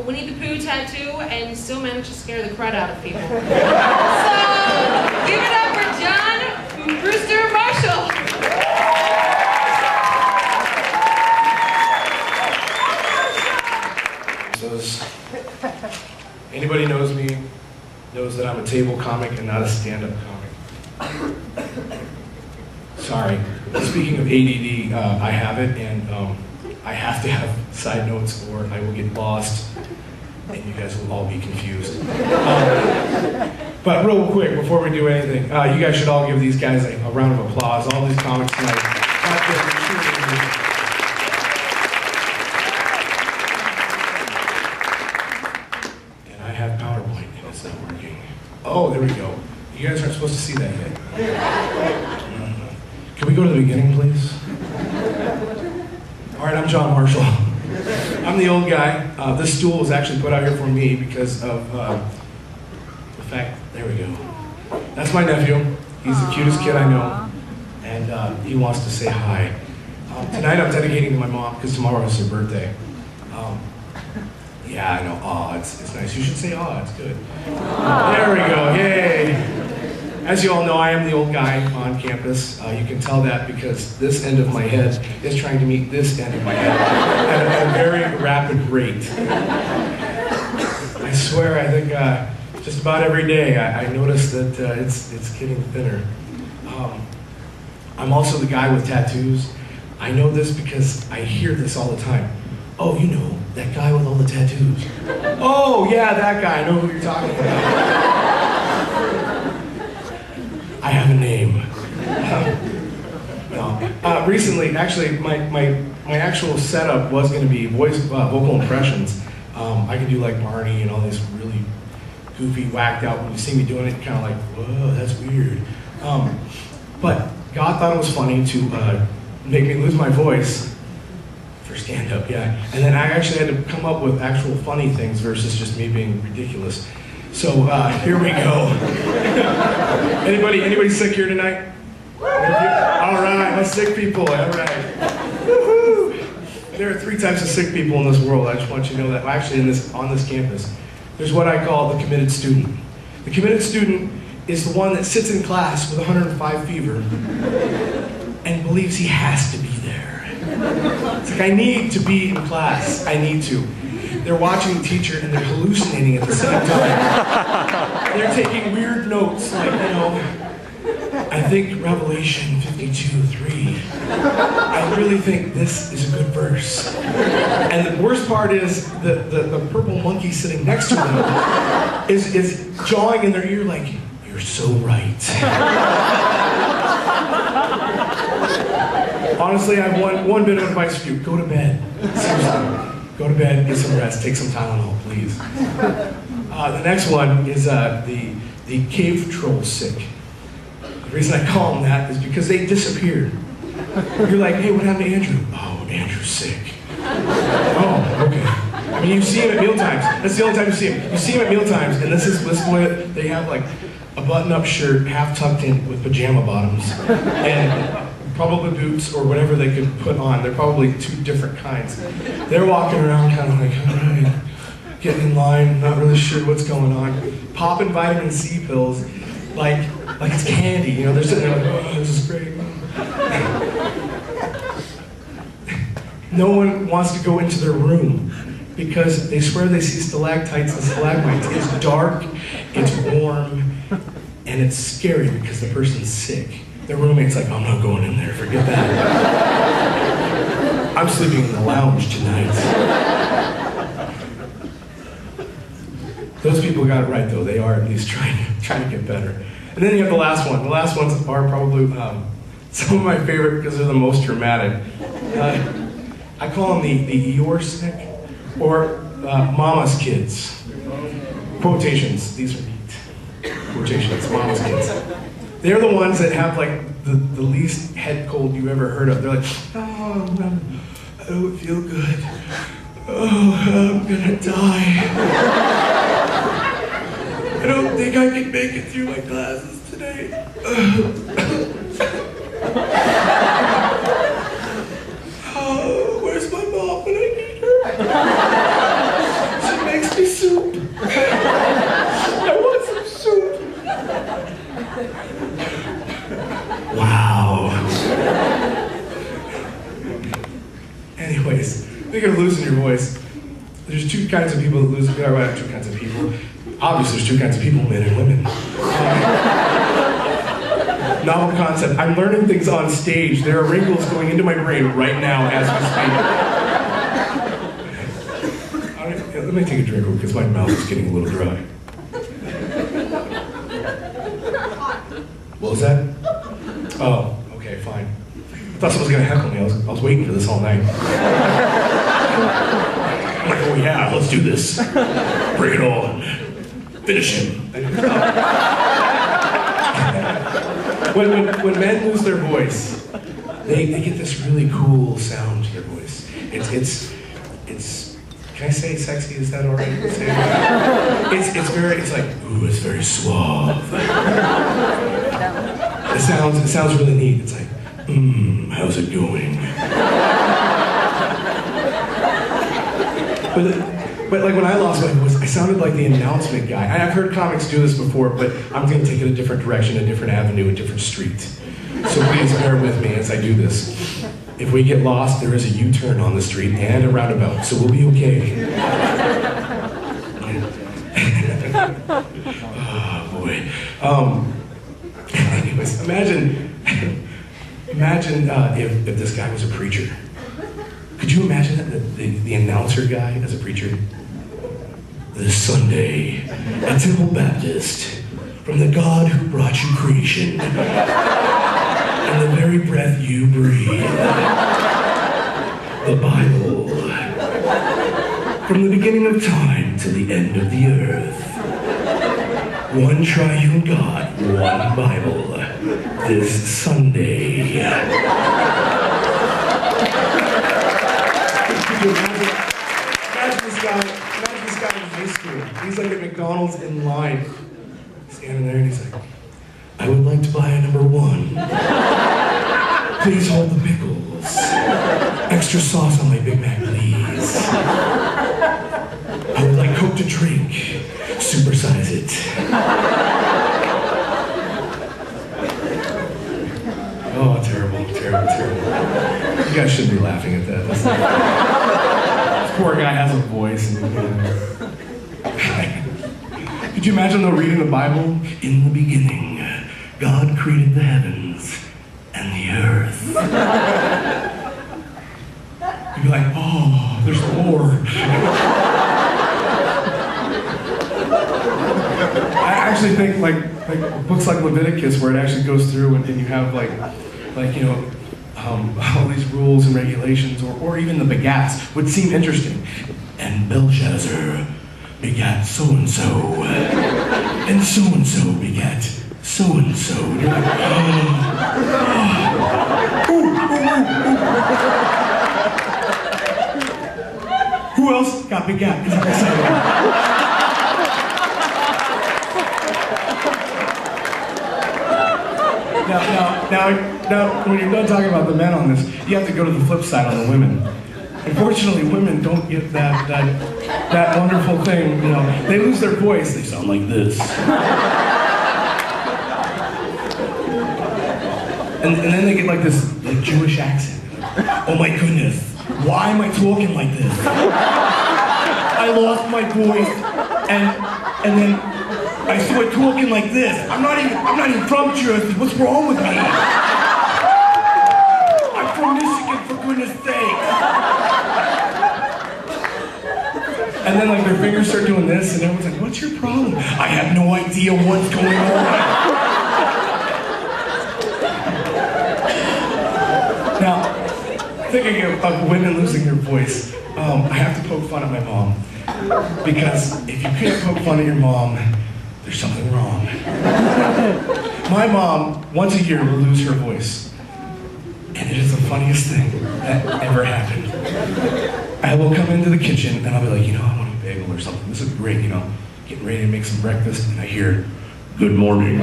Winnie the Pooh tattoo and still managed to scare the crud out of people. So, give it up for John Brewster Marshall. Anybody knows me knows that I'm a table comic and not a stand-up comic. Sorry. Speaking of ADD, I have it, and I have to have side notes or I will get lost and you guys will all be confused. But real quick, before we do anything, you guys should all give these guys a round of applause. All these comics tonight. And I have PowerPoint and it's not working. Oh, there we go. You guys aren't supposed to see that yet. Can we go to the beginning, please? All right, I'm John Marshall. I'm the old guy. This stool was actually put out here for me because of the fact, there we go. That's my nephew. He's the cutest kid I know, and he wants to say hi. Tonight I'm dedicating to my mom because tomorrow is her birthday. Yeah, I know, aw, it's nice. You should say aw, it's good. There we go, yay. As you all know, I am the old guy on campus. You can tell that because this end of my head is trying to meet this end of my head at a very rapid rate. I swear, I think just about every day I notice that it's getting thinner. I'm also the guy with tattoos. I know this because I hear this all the time. Oh, you know, that guy with all the tattoos. Oh, yeah, that guy. I know who you're talking about. I have a name. No. Recently, actually, my actual setup was going to be vocal impressions. I can do like Barney and all these really goofy, whacked out. When you see me doing it, kind of like, whoa, that's weird. But God thought it was funny to make me lose my voice for stand-up, yeah. And then I actually had to come up with actual funny things versus just me being ridiculous. So here we go. Anybody sick here tonight? All right, my sick people, all right. Woo-hoo. There are 3 types of sick people in this world. I just want you to know that. Actually, on this campus, there's what I call the committed student. The committed student is the one that sits in class with 105 fever and believes he has to be there. It's like, I need to be in class. I need to. They're watching the teacher and they're hallucinating at the same time. They're taking weird notes, like, you know, I think Revelation 52:3. I really think this is a good verse. And the worst part is the purple monkey sitting next to them is jawing in their ear like, you're so right. Honestly, I have one bit of advice for you. Go to bed. Seriously. Go to bed, get some rest, take some Tylenol, please. The next one is the cave troll sick. The reason I call them that is because they disappeared. You're like, hey, what happened to Andrew? Oh, Andrew's sick. Oh, okay. I mean, you see him at mealtimes. That's the only time you see him. You see him at mealtimes, and this is what they have, like a button-up shirt, half tucked in with pajama bottoms, and probably boots or whatever they could put on. They're probably 2 different kinds. They're walking around kind of like, all right, getting in line, not really sure what's going on. Popping vitamin C pills like it's candy. You know, they're sitting there like, oh, this is great. No one wants to go into their room because they swear they see stalactites and stalagmites. It's dark, it's warm, and it's scary because the person's sick. Their roommate's like, I'm not going in there, forget that. I'm sleeping in the lounge tonight. Those people got it right though, they are at least trying to get better. And then you have the last one. The last ones are probably some of my favorite because they're the most dramatic. I call them the Eeyore sick, or Mama's kids. Quotations, these are neat. Quotations, Mama's kids. They're the ones that have like the least head cold you've ever heard of. They're like, oh, I don't feel good. Oh, I'm gonna die. I don't think I can make it through my classes today. Oh, where's my mom when I need her? your voice, there's two kinds of people that lose. There are two kinds of people. Obviously, there's two kinds of people, men and women. Novel concept. I'm learning things on stage. There are wrinkles going into my brain right now as we speak. Let me take a drink because my mouth is getting a little dry. What was that? Oh, okay, fine. I thought someone was going to heckle me. I was waiting for this all night. I'm like, oh yeah, let's do this. Bring it on. Finish him. When men lose their voice, they get this really cool sound to their voice. It's can I say sexy? Is that alright? It's like, ooh, it's very suave. It sounds really neat. It's like, how's it going? But like when I lost my voice, I sounded like the announcement guy. I've heard comics do this before, but I'm going to take it a different direction, a different avenue, a different street. So please bear with me as I do this. If we get lost, there is a U-turn on the street and a roundabout, so we'll be okay. Oh boy. Anyways, imagine if this guy was a preacher. Could you imagine that the announcer guy as a preacher? This Sunday at Temple Baptist, from the God who brought you creation, and the very breath you breathe, the Bible, from the beginning of time to the end of the earth, one triune God, one Bible, this Sunday. Imagine this guy in high school. He's like at McDonald's in line, standing there, and he's like, I would like to buy a number 1. Please hold the pickles. Extra sauce on my Big Mac, please. I would like Coke to drink. Supersize it. Oh, terrible, terrible, terrible. You guys shouldn't be laughing at that. This poor guy has a voice. Could you imagine though reading the Bible? In the beginning, God created the heavens and the earth. You'd be like, oh, there's more. I actually think like books like Leviticus, where it actually goes through and you have like you know, all these rules and regulations, or even the begats would seem interesting. And Belshazzar begat so-and-so, and so-and-so begat so-and-so. And you're like, Who else got begat? Is that what I said? Now, when you're done talking about the men on this, you have to go to the flip side on the women. Unfortunately, women don't get that wonderful thing, you know. They lose their voice, they sound like this. And then they get like this like Jewish accent. Oh my goodness, why am I talking like this? I lost my voice, and then I started talking like this. I'm not even from Jersey. What's wrong with me? I'm from Michigan, for goodness sake. And then like their fingers start doing this, and everyone's like, what's your problem? I have no idea what's going on. Now, thinking of women losing their voice, I have to poke fun at my mom. Because if you can't poke fun at your mom, there's something wrong. My mom, once a year, will lose her voice. And it is the funniest thing that ever happened. I will come into the kitchen and I'll be like, you know, I want a bagel or something. This is great, you know, getting ready to make some breakfast, and I hear, good morning.